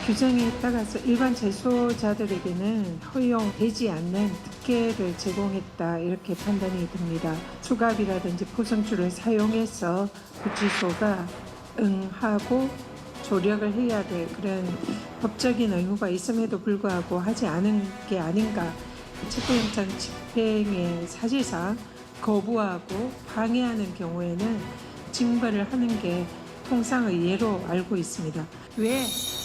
규정에 따라서 일반 재소자들에게는 허용되지 않는 특혜를 제공했다 이렇게 판단이 됩니다. 수갑이라든지 포성줄을 사용해서 구치소가 응하고 조력을 해야 될 그런 법적인 의무가 있음에도 불구하고 하지 않은 게 아닌가. 체포영장 집행에 사실상 거부하고 방해하는 경우에는 징벌을 하는 게 통상의 예로 알고 있습니다. 왜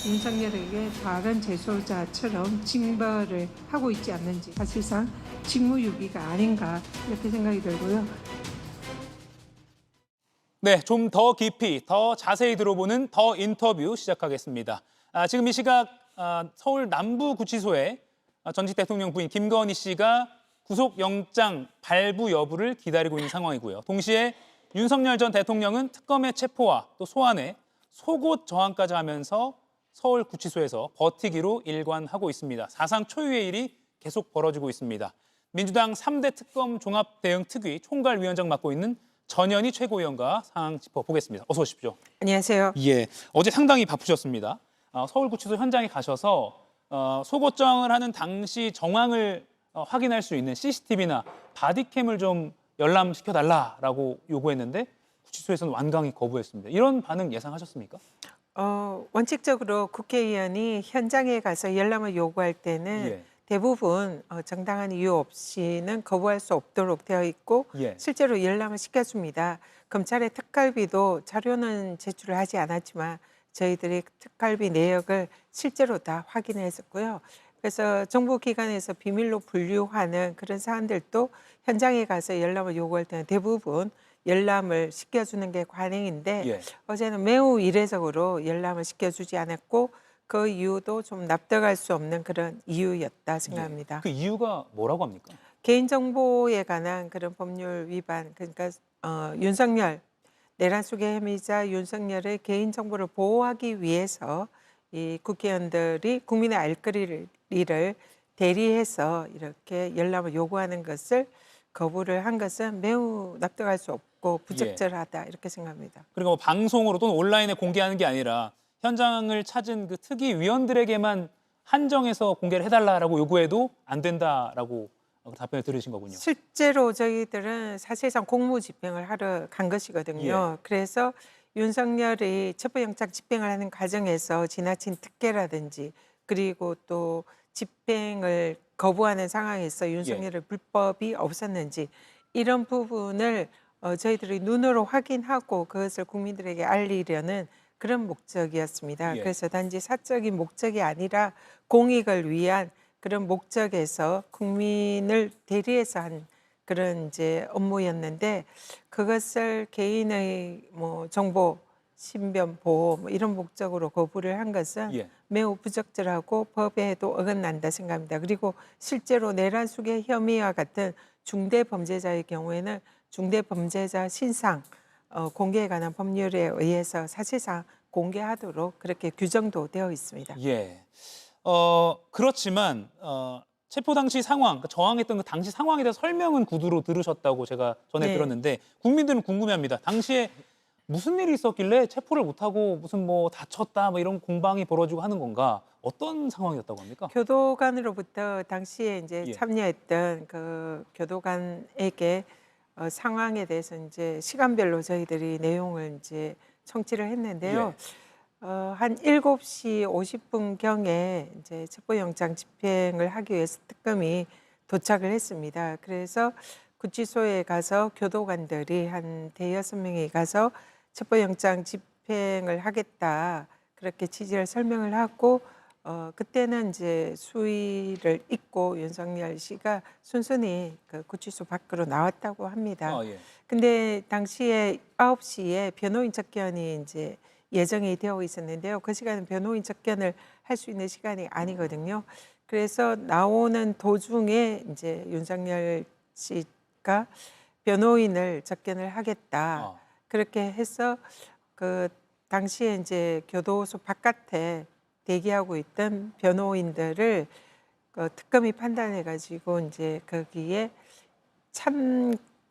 윤석열에게 다른 재소자처럼 징벌을 하고 있지 않는지 사실상 직무유기가 아닌가 이렇게 생각이 들고요. 네, 좀 더 깊이, 더 자세히 들어보는 더 인터뷰 시작하겠습니다. 지금 이 시각 서울 남부구치소에 전직 대통령 부인 김건희 씨가 구속영장 발부 여부를 기다리고 있는 상황이고요. 동시에 윤석열 전 대통령은 특검의 체포와 또 소환에 속옷 저항까지 하면서 서울구치소에서 버티기로 일관하고 있습니다. 사상 초유의 일이 계속 벌어지고 있습니다. 민주당 3대 특검 종합대응특위 총괄위원장 맡고 있는 전현희 최고위원과 상황 짚어보겠습니다. 어서 오십시오. 안녕하세요. 예, 어제 상당히 바쁘셨습니다. 서울구치소 현장에 가셔서 속옷 저항을 하는 당시 정황을 확인할 수 있는 CCTV나 바디캠을 좀 열람시켜달라라고 요구했는데 구치소에서는 완강히 거부했습니다. 이런 반응 예상하셨습니까? 원칙적으로 국회의원이 현장에 가서 열람을 요구할 때는 예. 대부분 정당한 이유 없이는 거부할 수 없도록 되어 있고 예. 실제로 열람을 시켜줍니다. 검찰의 특갈비도 자료는 제출을 하지 않았지만 저희들이 특갈비 내역을 실제로 다 확인했었고요. 그래서 정부기관에서 비밀로 분류하는 그런 사안들도 현장에 가서 열람을 요구할 때는 대부분 열람을 시켜주는 게 관행인데 예. 어제는 매우 이례적으로 열람을 시켜주지 않았고 그 이유도 좀 납득할 수 없는 그런 이유였다 생각합니다. 그 이유가 뭐라고 합니까? 개인정보에 관한 그런 법률 위반, 그러니까 윤석열, 내란 속의 혐의자 윤석열의 개인정보를 보호하기 위해서 이 국회의원들이 국민의 알 거리를 대리해서 이렇게 열람을 요구하는 것을 거부를 한 것은 매우 납득할 수 없고 부적절하다 이렇게 생각합니다. 그리고 뭐 방송으로 또는 온라인에 공개하는 게 아니라 현장을 찾은 그 특위 위원들에게만 한정해서 공개를 해달라라고 요구해도 안 된다라고 답변을 들으신 거군요. 실제로 저희들은 사실상 공무집행을 하러 간 것이거든요. 그래서 윤석열이 첩보영장 집행을 하는 과정에서 지나친 특혜라든지 그리고 또 집행을 거부하는 상황에서 윤석열의 불법이 없었는지 이런 부분을 저희들이 눈으로 확인하고 그것을 국민들에게 알리려는 그런 목적이었습니다. 예. 그래서 단지 사적인 목적이 아니라 공익을 위한 그런 목적에서 국민을 대리해서 한 그런 이제 업무였는데 그것을 개인의 뭐 정보 신변 보호 뭐 이런 목적으로 거부를 한 것은 매우 부적절하고 법에도 어긋난다 생각합니다. 그리고 실제로 내란 속의 혐의와 같은 중대 범죄자의 경우에는 중대 범죄자 신상 공개에 관한 법률에 의해서 사실상 공개하도록 그렇게 규정도 되어 있습니다. 예. 그렇지만 체포 당시 상황, 그러니까 저항했던 그 당시 상황에 대해서 설명은 구두로 들으셨다고 제가 전에 들었는데 국민들은 궁금해합니다. 당시에 무슨 일이 있었길래 체포를 못하고 무슨 뭐 다쳤다 뭐 이런 공방이 벌어지고 하는 건가? 어떤 상황이었다고 합니까? 교도관으로부터 당시에 이제 참여했던 그 교도관에게 상황에 대해서 이제 시간별로 저희들이 내용을 이제 청취를 했는데요. 한 7시 50분 경에 이제 첩보영장 집행을 하기 위해서 특검이 도착을 했습니다. 그래서 구치소에 가서 교도관들이 한 대여섯 명이 가서 첩보영장 집행을 하겠다 그렇게 취지를 설명을 하고 그때는 이제 수의를 입고 윤석열 씨가 순순히 그 구치소 밖으로 나왔다고 합니다. 근데 당시에 9시에 변호인 접견이 이제 예정이 되어 있었는데요. 그 시간은 변호인 접견을 할 수 있는 시간이 아니거든요. 그래서 나오는 도중에 이제 윤석열 씨가 변호인을 접견을 하겠다. 그렇게 해서 그 당시에 이제 교도소 바깥에 대기하고 있던 변호인들을 특검이 판단해 가지고 이제 거기에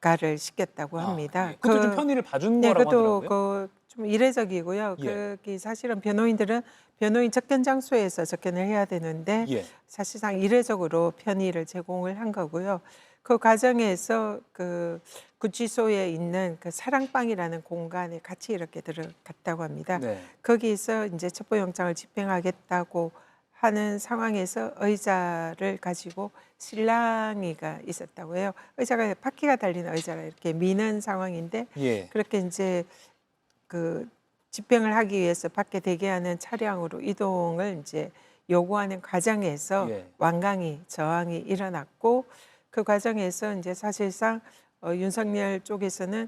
가를 시켰다고 합니다. 예. 그것도 좀 편의를 봐준 네, 거라고 그것도 하더라고요. 좀 이례적이고요. 예. 그게 사실은 변호인들은 변호인 접견 장소에서 접견을 해야 되는데 예. 사실상 이례적으로 편의를 제공을 한 거고요. 그 과정에서 그 구치소에 있는 그 사랑방이라는 공간에 같이 이렇게 들어갔다고 합니다. 네. 거기서 이제 첩보영장을 집행하겠다고 하는 상황에서 의자를 가지고 실랑이가 있었다고 해요. 의자가 바퀴가 달린 의자를 이렇게 미는 상황인데 예. 그렇게 이제 그 집행을 하기 위해서 밖에 대기하는 차량으로 이동을 이제 요구하는 과정에서 예. 완강히 저항이 일어났고 그 과정에서 이제 사실상 윤석열 쪽에서는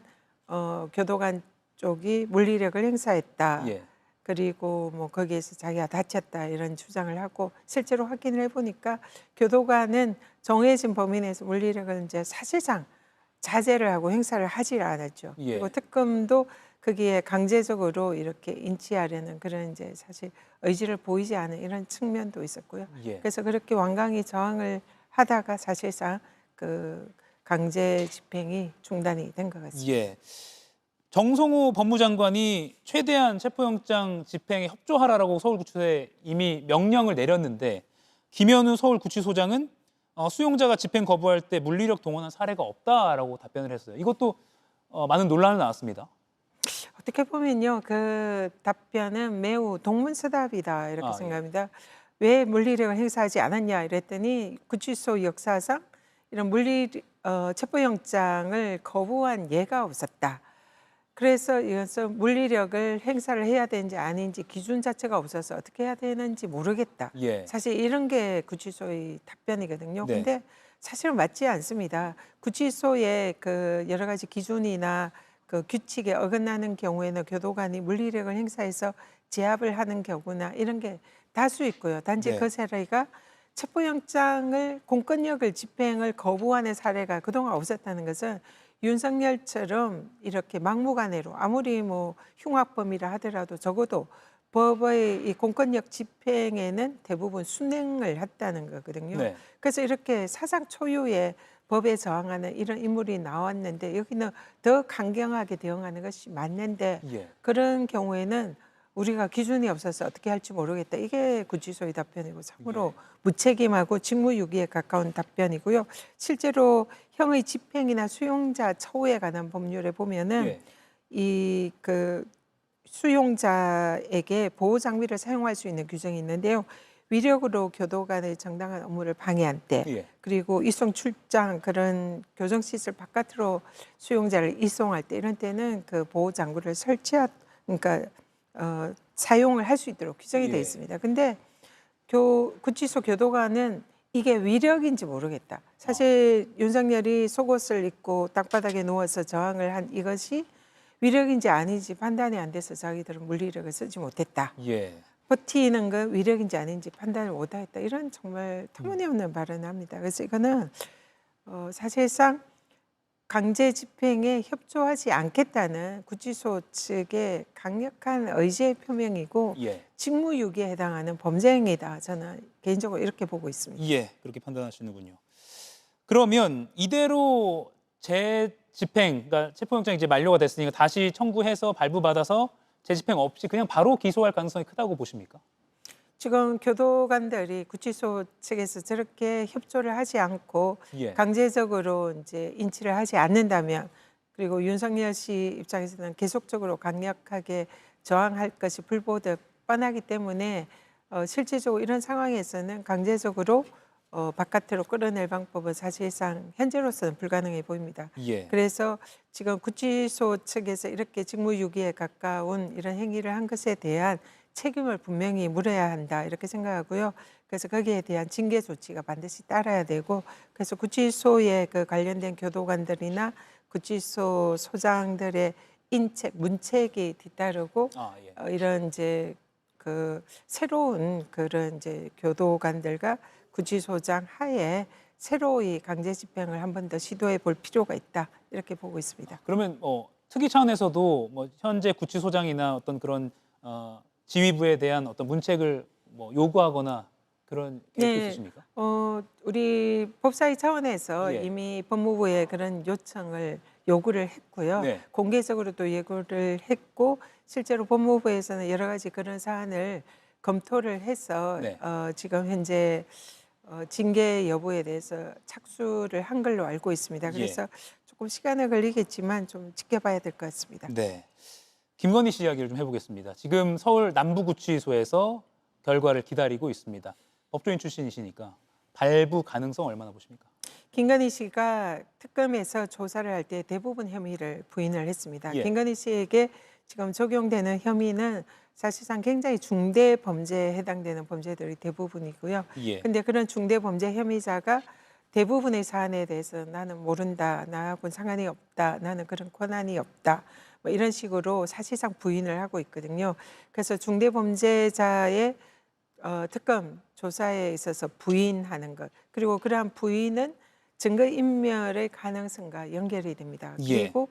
교도관 쪽이 물리력을 행사했다. 예. 그리고 뭐 거기에서 자기가 다쳤다 이런 주장을 하고 실제로 확인을 해보니까 교도관은 정해진 범위 내에서 물리력을 이제 사실상 자제를 하고 행사를 하지 않았죠. 예. 그리고 특검도 거기에 강제적으로 이렇게 인치하려는 그런 이제 사실 의지를 보이지 않은 이런 측면도 있었고요. 예. 그래서 그렇게 완강히 저항을 하다가 사실상 그 강제 집행이 중단이 된 것 같습니다. 예. 정성호 법무장관이 최대한 체포영장 집행에 협조하라라고 서울구치소에 이미 명령을 내렸는데 김현우 서울구치소장은 수용자가 집행 거부할 때 물리력 동원한 사례가 없다라고 답변을 했어요. 이것도 많은 논란이 나왔습니다. 어떻게 보면요, 그 답변은 매우 동문서답이다 이렇게 아, 생각합니다. 왜 물리력을 행사하지 않았냐 이랬더니 구치소 역사상 이런 체포영장을 거부한 예가 없었다. 그래서 이것은 물리력을 행사를 해야 되는지 아닌지 기준 자체가 없어서 어떻게 해야 되는지 모르겠다. 예. 사실 이런 게 구치소의 답변이거든요. 네. 근데 사실은 맞지 않습니다. 구치소의 그 여러 가지 기준이나 그 규칙에 어긋나는 경우에는 교도관이 물리력을 행사해서 제압을 하는 경우나 이런 게 다수 있고요. 단지 네. 그 사례가 체포영장을 공권력을 집행을 거부하는 사례가 그동안 없었다는 것은 윤석열처럼 이렇게 막무가내로 아무리 뭐 흉악범이라 하더라도 적어도 법의 이 공권력 집행에는 대부분 순행을 했다는 거거든요. 네. 그래서 이렇게 사상 초유의 법에 저항하는 이런 인물이 나왔는데 여기는 더 강경하게 대응하는 것이 맞는데 예. 그런 경우에는 우리가 기준이 없어서 어떻게 할지 모르겠다. 이게 구치소의 답변이고 참으로 무책임하고 직무유기에 가까운 답변이고요. 실제로 형의 집행이나 수용자 처우에 관한 법률에 보면은 예. 이 그 수용자에게 보호 장비를 사용할 수 있는 규정이 있는데요. 위력으로 교도관의 정당한 업무를 방해한 때, 예. 그리고 이송 출장 그런 교정시설 바깥으로 수용자를 이송할 때 이런 때는 그 보호 장구를 그러니까 사용을 할 수 있도록 규정이 되어 예. 있습니다. 근데 구치소 교도관은 이게 위력인지 모르겠다. 사실 윤석열이 속옷을 입고 땅바닥에 누워서 저항을 한 이것이 위력인지 아닌지 판단이 안 돼서 자기들은 물리력을 쓰지 못했다. 예. 버티는 건 위력인지 아닌지 판단을 못하겠다. 이런 정말 터무니없는 발언을 합니다. 그래서 이거는 사실상 강제 집행에 협조하지 않겠다는 구치소 측의 강력한 의지의 표명이고 예. 직무유기에 해당하는 범죄 행위다. 저는 개인적으로 이렇게 보고 있습니다. 예. 그렇게 판단하시는군요. 그러면 이대로 재집행, 그러니까 체포영장이 이제 만료가 됐으니까 다시 청구해서 발부받아서 재집행 없이 그냥 바로 기소할 가능성이 크다고 보십니까? 지금 교도관들이 구치소 측에서 저렇게 협조를 하지 않고 예. 강제적으로 이제 인치를 하지 않는다면 그리고 윤석열 씨 입장에서는 계속적으로 강력하게 저항할 것이 불보듯 뻔하기 때문에 실질적으로 이런 상황에서는 강제적으로 바깥으로 끌어낼 방법은 사실상 현재로서는 불가능해 보입니다. 예. 그래서 지금 구치소 측에서 이렇게 직무유기에 가까운 이런 행위를 한 것에 대한 책임을 분명히 물어야 한다 이렇게 생각하고요. 그래서 거기에 대한 징계 조치가 반드시 따라야 되고 그래서 구치소에 그 관련된 교도관들이나 구치소 소장들의 문책이 뒤따르고 예. 이런 이제 그 새로운 그런 이제 교도관들과 구치소장 하에 새로이 강제 집행을 한 번 더 시도해 볼 필요가 있다 이렇게 보고 있습니다. 그러면 특위 차원에서도 뭐 현재 구치소장이나 어떤 그런 지휘부에 대한 어떤 문책을 뭐 요구하거나 그런 계획 네. 있으십니까? 우리 법사위 차원에서 예. 이미 법무부에 그런 요구를 했고요. 네. 공개적으로도 예고를 했고 실제로 법무부에서는 여러 가지 그런 사안을 검토를 해서 네. 지금 현재 징계 여부에 대해서 착수를 한 걸로 알고 있습니다. 예. 그래서 조금 시간은 걸리겠지만 좀 지켜봐야 될 것 같습니다. 네. 김건희 씨 이야기를 좀 해보겠습니다. 지금 서울 남부구치소에서 결과를 기다리고 있습니다. 법조인 출신이시니까 발부 가능성 얼마나 보십니까? 김건희 씨가 특검에서 조사를 할 때 대부분 혐의를 부인을 했습니다. 예. 김건희 씨에게 지금 적용되는 혐의는 사실상 굉장히 중대 범죄에 해당되는 범죄들이 대부분이고요. 예. 근데 그런 중대 범죄 혐의자가 대부분의 사안에 대해서 나는 모른다, 나하고는 상관이 없다, 나는 그런 권한이 없다, 뭐 이런 식으로 사실상 부인을 하고 있거든요. 그래서 중대 범죄자의 특검 조사에 있어서 부인하는 것, 그리고 그러한 부인은 증거인멸의 가능성과 연결이 됩니다. 예. 그리고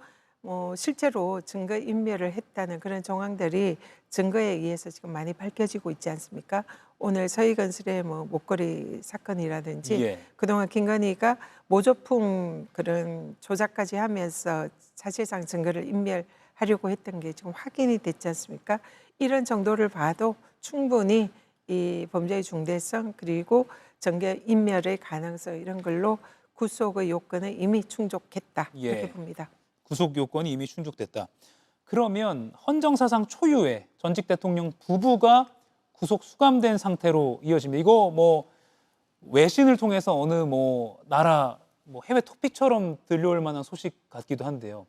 실제로 증거인멸을 했다는 그런 정황들이 증거에 의해서 지금 많이 밝혀지고 있지 않습니까? 오늘 서희건설의 목걸이 사건이라든지 예. 그동안 김건희가 모조품 그런 조작까지 하면서 사실상 증거를 인멸하려고 했던 게 지금 확인이 됐지 않습니까? 이런 정도를 봐도 충분히 이 범죄의 중대성 그리고 증거인멸의 가능성 이런 걸로 구속의 요건은 이미 충족했다 예. 이렇게 봅니다. 구속 요건이 이미 충족됐다. 그러면 헌정사상 초유의 전직 대통령 부부가 구속 수감된 상태로 이어집니다. 이거 외신을 통해서 어느 나라 해외 토픽처럼 들려올 만한 소식 같기도 한데요.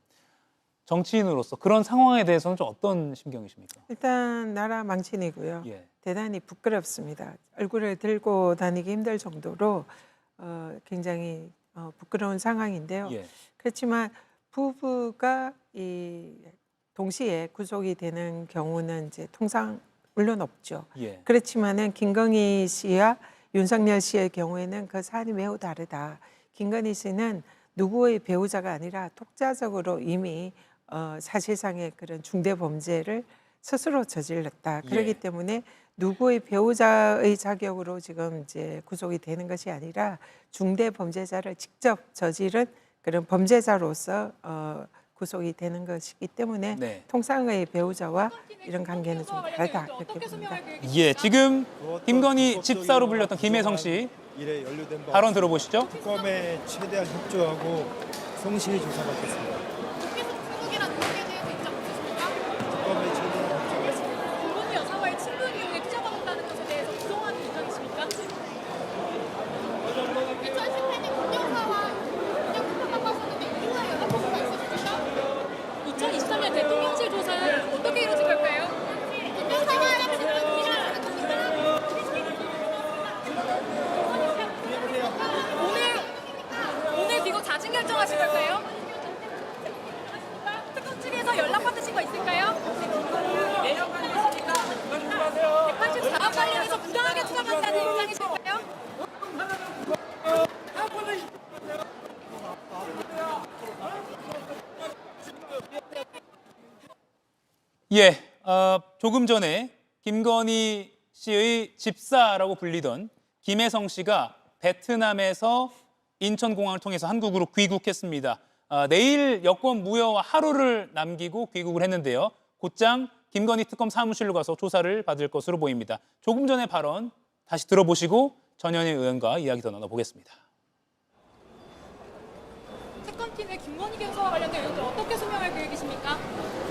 정치인으로서 그런 상황에 대해서는 좀 어떤 심경이십니까? 일단 나라 망신이고요. 예. 대단히 부끄럽습니다. 얼굴을 들고 다니기 힘들 정도로 굉장히 부끄러운 상황인데요. 예. 그렇지만 부부가 동시에 구속이 되는 경우는 이제 통상 물론 없죠. 예. 그렇지만은 김건희 씨와 윤석열 씨의 경우에는 그 사안이 매우 다르다. 김건희 씨는 누구의 배우자가 아니라 독자적으로 이미 사실상의 그런 중대 범죄를 스스로 저질렀다. 예. 그렇기 때문에 누구의 배우자의 자격으로 지금 이제 구속이 되는 것이 아니라 중대 범죄자를 직접 저지른 그런 범죄자로서 구속이 되는 것이기 때문에 네. 통상의 배우자와 이런 관계는 좀 다르다 이렇게 봅니다. 예, 지금 김건희 집사로 불렸던 김혜성 씨 일에 연루된 바 발언 들어보시죠. 특검에 최대한 협조하고 성실히 조사받겠습니다. 중국이란 의혹에 대해서 입장 없으십니까? 특검에 최대한 협조하겠습니다. 김건희 여사와의 친분 이용에 투자받았다는 것에 대해서 부정한 입장이십니까? 2010년에 김여사와 그냥 부탁받고 하셨는데 이후에 연락할 수가 있으십니까? 2023년 대통령실 조사는 어떻게 이루어질 걸까요? 김여사와 오늘 귀국 자진 결정하실 걸까요? 특검 측에서 연락 받으신 거 있을까요? 184억 관련해서 부당하게 투자받는다는 입장이실까요? 예, 조금 전에 김건희 씨의 집사라고 불리던 김혜성 씨가 베트남에서 인천공항을 통해서 한국으로 귀국했습니다. 내일 여권 무효와 하루를 남기고 귀국을 했는데요. 곧장 김건희 특검 사무실로 가서 조사를 받을 것으로 보입니다. 조금 전의 발언 다시 들어보시고 전현희 의원과 이야기 더 나눠보겠습니다. 특검팀의 김건희 경사와 관련된 의혹을 어떻게 소명할 계획이십니까?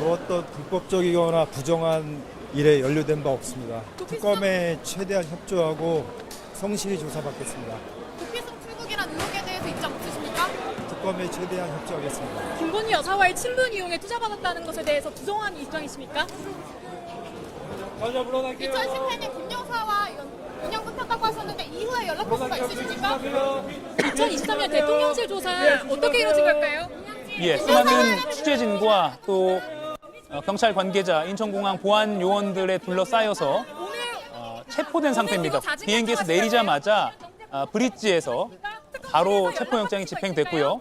어떤 불법적이거나 부정한 일에 연루된 바 없습니다. 특검에 최대한 협조하고 성실히 조사받겠습니다. 도피성 출국이란 의혹에 대해서 입장 없으십니까? 특검에 최대한 협조하겠습니다. 김건희 여사와의 친분 이용에 투자받았다는 것에 대해서 부정한 입장이십니까? 2018년 김여사와 운영 부탁하고 하셨는데 이후에 연락할 수가 있으십니까? 2023년 대통령실 조사 어떻게 이루어질 걸까요? 예, 수많은 취재진과 또 경찰 관계자, 인천공항 보안 요원들에 둘러싸여서 체포된 상태입니다. 비행기에서 내리자마자 브릿지에서 바로 체포영장이 집행됐고요.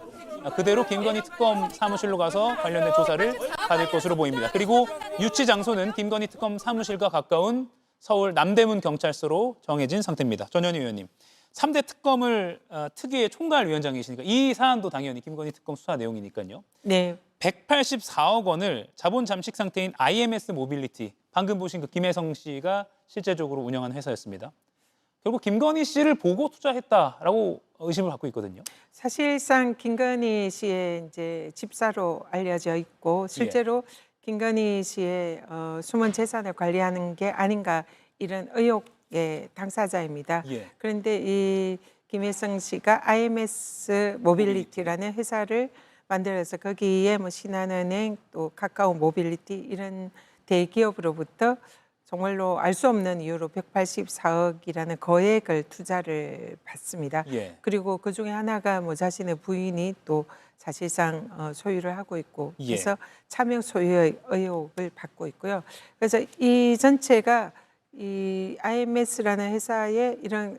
그대로 김건희 특검 사무실로 가서 관련된 조사를 받을 것으로 보입니다. 그리고 유치 장소는 김건희 특검 사무실과 가까운 서울 남대문 경찰서로 정해진 상태입니다. 전현희 의원님, 3대 특검을 특위의 총괄위원장이시니까 이 사안도 당연히 김건희 특검 수사 내용이니까요. 네. 184억 원을 자본 잠식 상태인 IMS 모빌리티, 방금 보신 그 김혜성 씨가 실제적으로 운영한 회사였습니다. 결국 김건희 씨를 보고 투자했다라고 의심을 갖고 있거든요. 사실상 김건희 씨의 이제 집사로 알려져 있고 실제로 김건희 씨의 숨은 재산을 관리하는 게 아닌가 이런 의혹의 당사자입니다. 예. 그런데 이 김혜성 씨가 IMS 모빌리티라는 회사를 만들어서 거기에 뭐 신한은행 또 카카오 모빌리티 이런 대기업으로부터 정말로 알 수 없는 이유로 184억이라는 거액을 투자를 받습니다. 예. 그리고 그 중에 하나가 뭐 자신의 부인이 또 사실상 소유를 하고 있고 예. 그래서 차명 소유의 의혹을 받고 있고요. 그래서 이 전체가 이 IMS라는 회사에 이런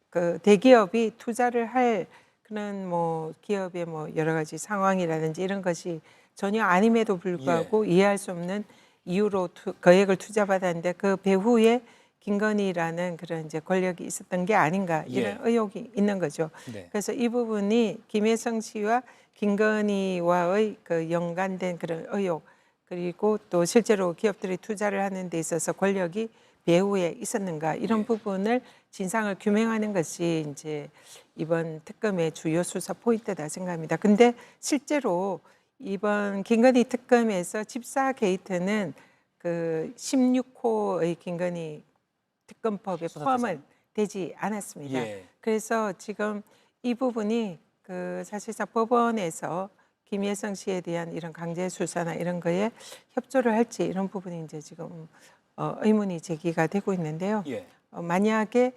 그 대기업이 투자를 할 그런 뭐 기업의 뭐 여러 가지 상황이라든지 이런 것이 전혀 아님에도 불구하고 이해할 수 없는 이유로 거액을 투자받았는데 그 배후에 김건희라는 그런 이제 권력이 있었던 게 아닌가 이런 의혹이 있는 거죠. 네. 그래서 이 부분이 김혜성 씨와 김건희와의 그 연관된 그런 의혹 그리고 또 실제로 기업들이 투자를 하는 데 있어서 권력이 배후에 있었는가 이런 부분을 진상을 규명하는 것이 이제 이번 특검의 주요 수사 포인트다 생각합니다. 근데 실제로 이번 김건희 특검에서 집사 게이트는 그 16호의 김건희 특검법에 포함은 되지 않았습니다. 예. 그래서 지금 이 부분이 그 사실상 법원에서 김혜성 씨에 대한 이런 강제 수사나 이런 거에 협조를 할지 이런 부분이 이제 지금 의문이 제기가 되고 있는데요. 예. 만약에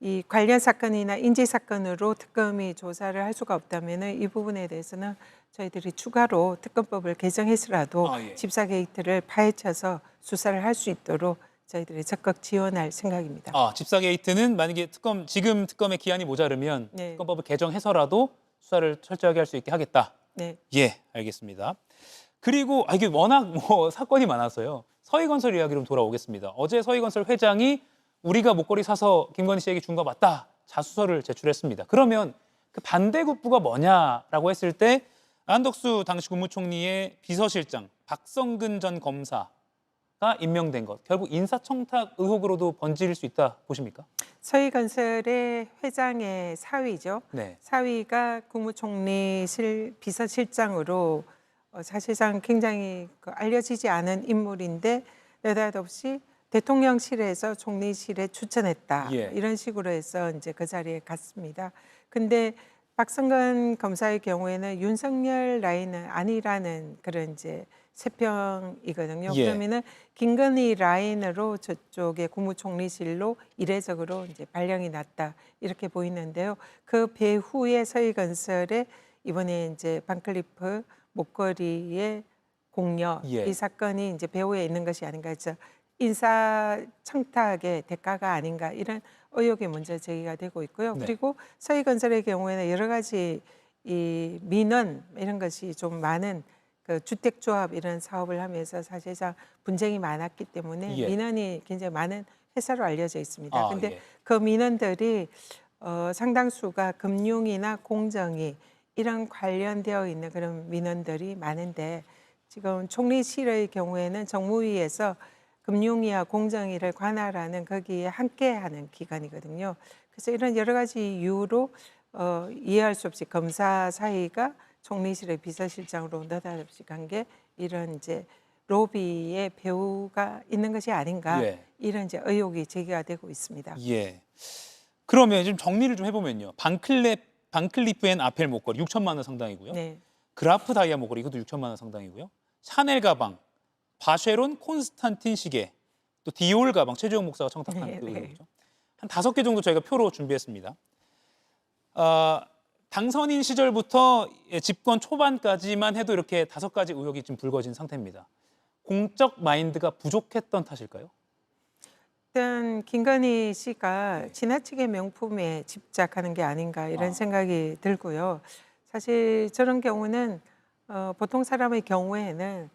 이 관련 사건이나 인지 사건으로 특검이 조사를 할 수가 없다면은 이 부분에 대해서는 저희들이 추가로 특검법을 개정해서라도 집사 게이트를 파헤쳐서 수사를 할 수 있도록 저희들이 적극 지원할 생각입니다. 집사 게이트는 만약에 지금 특검의 기한이 모자르면 네. 특검법을 개정해서라도 수사를 철저하게 할 수 있게 하겠다. 네. 예, 알겠습니다. 그리고 이게 워낙 뭐 사건이 많아서요. 서희건설 이야기로 돌아오겠습니다. 어제 서희건설 회장이 우리가 목걸이 사서 김건희 씨에게 준 거 맞다. 자수서를 제출했습니다. 그러면 그 반대급부가 뭐냐라고 했을 때 한덕수 당시 국무총리의 비서실장 박성근 전 검사가 임명된 것. 결국 인사청탁 의혹으로도 번질 수 있다 보십니까? 서희건설의 회장의 사위죠. 네. 사위가 국무총리실 비서실장으로 사실상 굉장히 알려지지 않은 인물인데 느닷없이 대통령실에서 총리실에 추천했다. 이런 식으로 해서 이제 그 자리에 갔습니다. 근데 박성근 검사의 경우에는 윤석열 라인은 아니라는 그런 이제 세평이거든요. 그러면은 김건희 라인으로 저쪽에 국무총리실로 이례적으로 이제 발령이 났다 이렇게 보이는데요. 그 배후에 서희건설에 이번에 이제 반클리프 목걸이의 공여 이 사건이 이제 배후에 있는 것이 아닌가 해서 인사 청탁의 대가가 아닌가 이런 의혹이 먼저 제기가 되고 있고요. 그리고 서희건설의 경우에는 여러 가지 이 민원 이런 것이 좀 많은 그 주택조합 이런 사업을 하면서 사실상 분쟁이 많았기 때문에 민원이 굉장히 많은 회사로 알려져 있습니다. 근데 그 민원들이 상당수가 금융이나 공정위 이런 관련되어 있는 그런 민원들이 많은데 지금 총리실의 경우에는 정무위에서 금융위와 공정위를 관할하는 거기에 함께하는 기관이거든요. 그래서 이런 여러 가지 이유로 이해할 수 없이 검사 사이가 총리실의 비서실장으로 느닷없이 간 게 이런 이제 로비의 배후가 있는 것이 아닌가 이런 이제 의혹이 제기가 되고 있습니다. 예. 그러면 좀 정리를 좀 해보면요. 반클리프 앤 아펠 목걸이 6천만 원 상당이고요. 네. 그라프 다이아 목걸이 이것도 6천만 원 상당이고요. 샤넬 가방, 바쉐론 콘스탄틴 시계, 또 디올 가방 최재형 목사가 청탁한 그 의혹이죠. 한 5개 정도 저희가 표로 준비했습니다. 당선인 시절부터 집권 초반까지만 해도 이렇게 5가지 의혹이 좀 불거진 상태입니다. 공적 마인드가 부족했던 탓일까요? 일단 김건희 씨가 지나치게 명품에 집착하는 게 아닌가 이런 생각이 들고요. 사실 저런 경우는 보통 사람의 경우에는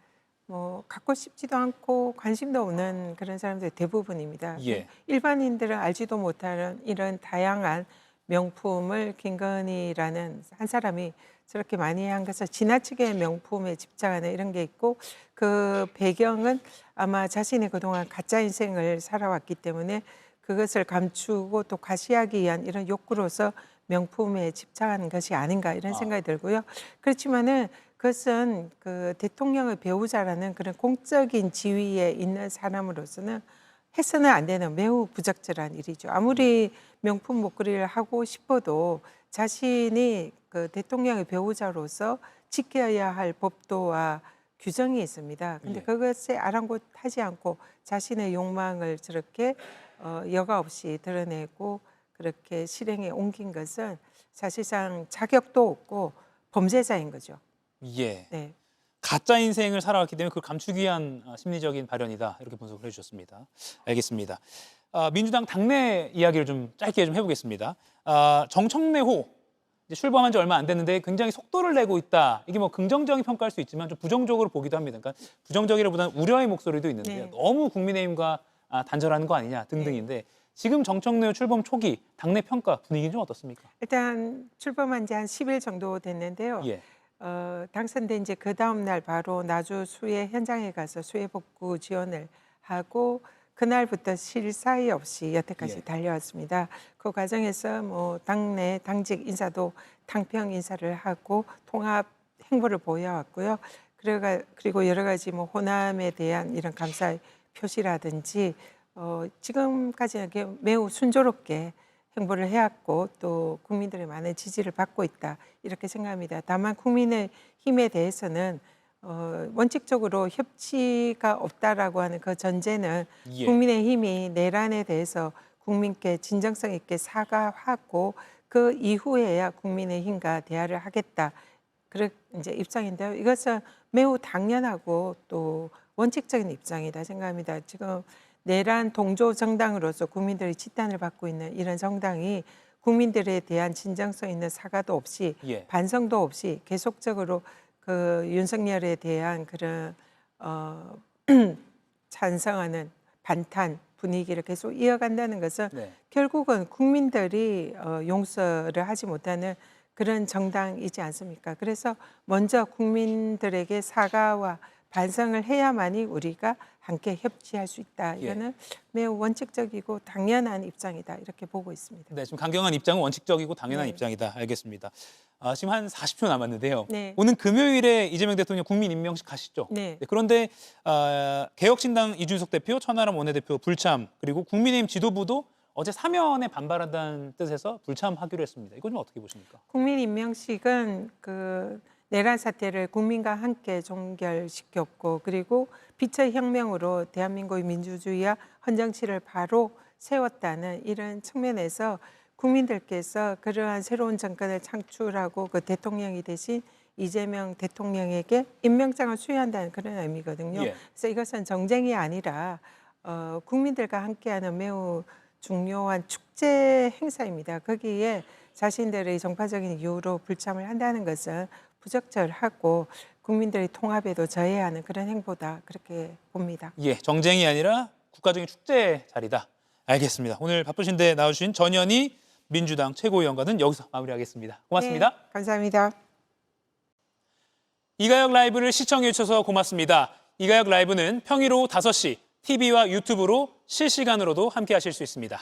뭐 갖고 싶지도 않고 관심도 없는 그런 사람들이 대부분입니다. 예. 일반인들은 알지도 못하는 이런 다양한 명품을 김건희라는 한 사람이 저렇게 많이 한 것을 지나치게 명품에 집착하는 이런 게 있고, 그 배경은 아마 자신이 그동안 가짜 인생을 살아왔기 때문에 그것을 감추고 또 과시하기 위한 이런 욕구로서 명품에 집착하는 것이 아닌가 이런 생각이 들고요. 그렇지만은 그것은 그 대통령의 배우자라는 그런 공적인 지위에 있는 사람으로서는 해서는 안 되는 매우 부적절한 일이죠. 아무리 명품 목걸이를 하고 싶어도 자신이 그 대통령의 배우자로서 지켜야 할 법도와 규정이 있습니다. 근데 예. 그것에 아랑곳하지 않고 자신의 욕망을 저렇게 여과 없이 드러내고 그렇게 실행에 옮긴 것은 사실상 자격도 없고 범죄자인 거죠. 예. 네. 가짜 인생을 살아왔기 때문에 그걸 감추기 위한 심리적인 발현이다. 이렇게 분석을 해주셨습니다. 알겠습니다. 민주당 당내 이야기를 좀 짧게 좀 해보겠습니다. 정청래호 이제 출범한 지 얼마 안 됐는데 굉장히 속도를 내고 있다. 이게 뭐 긍정적인 평가할 수 있지만 좀 부정적으로 보기도 합니다. 그러니까 부정적이라보다는 우려의 목소리도 있는데요. 네. 너무 국민의힘과 단절하는 거 아니냐 등등인데 지금 정청래호 출범 초기 당내 평가 분위기는 좀 어떻습니까? 일단 출범한 지 한 10일 정도 됐는데요. 예. 당선된 이제 그 다음 날 바로 나주 수해 현장에 가서 수해 복구 지원을 하고 그날부터 쉴 사이 없이 여태까지 예. 달려왔습니다. 그 과정에서 뭐 당내 당직 인사도 당평 인사를 하고 통합 행보를 보여왔고요. 그리고 여러 가지 뭐 호남에 대한 이런 감사의 표시라든지 지금까지는 이렇게 매우 순조롭게 행보를 해왔고 또 국민들의 많은 지지를 받고 있다 이렇게 생각합니다. 다만 국민의힘에 대해서는 원칙적으로 협치가 없다라고 하는 그 전제는 예. 국민의힘이 내란에 대해서 국민께 진정성 있게 사과하고 그 이후에야 국민의힘과 대화를 하겠다 그런 이제 입장인데요. 이것은 매우 당연하고 또 원칙적인 입장이다 생각합니다. 지금 내란 동조 정당으로서 국민들의 지탄을 받고 있는 이런 정당이 국민들에 대한 진정성 있는 사과도 없이 예. 반성도 없이 계속적으로 그 윤석열에 대한 그런 찬성하는 반탄 분위기를 계속 이어간다는 것은 네. 결국은 국민들이 용서를 하지 못하는 그런 정당이지 않습니까? 그래서 먼저 국민들에게 사과와 반성을 해야만이 우리가 함께 협치할 수 있다. 이거는 매우 원칙적이고 당연한 입장이다. 이렇게 보고 있습니다. 네, 지금 강경한 입장은 원칙적이고 당연한 네. 입장이다. 알겠습니다. 지금 한 40초 남았는데요. 네. 오는 금요일에 이재명 대통령 국민 임명식 가시죠. 네. 그런데 개혁신당 이준석 대표, 천하람 원내대표 불참, 그리고 국민의힘 지도부도 어제 사면에 반발한다는 뜻에서 불참하기로 했습니다. 이거 좀 어떻게 보십니까? 국민 임명식은 그 내란 사태를 국민과 함께 종결시켰고 그리고 빛의 혁명으로 대한민국의 민주주의와 헌정치를 바로 세웠다는 이런 측면에서 국민들께서 그러한 새로운 정권을 창출하고 그 대통령이 되신 이재명 대통령에게 임명장을 수여한다는 그런 의미거든요. 예. 그래서 이것은 정쟁이 아니라 국민들과 함께하는 매우 중요한 축제 행사입니다. 거기에 자신들의 정파적인 이유로 불참을 한다는 것은 부적절하고 국민들의 통합에도 저해하는 그런 행보다 그렇게 봅니다. 예, 정쟁이 아니라 국가적인 축제 자리다. 알겠습니다. 오늘 바쁘신데 나와주신 전현희 민주당 최고위원과는 여기서 마무리하겠습니다. 고맙습니다. 네, 감사합니다. 이가혁 라이브를 시청해 주셔서 고맙습니다. 이가혁 라이브는 평일 오후 5시 TV와 유튜브로 실시간으로도 함께 하실 수 있습니다.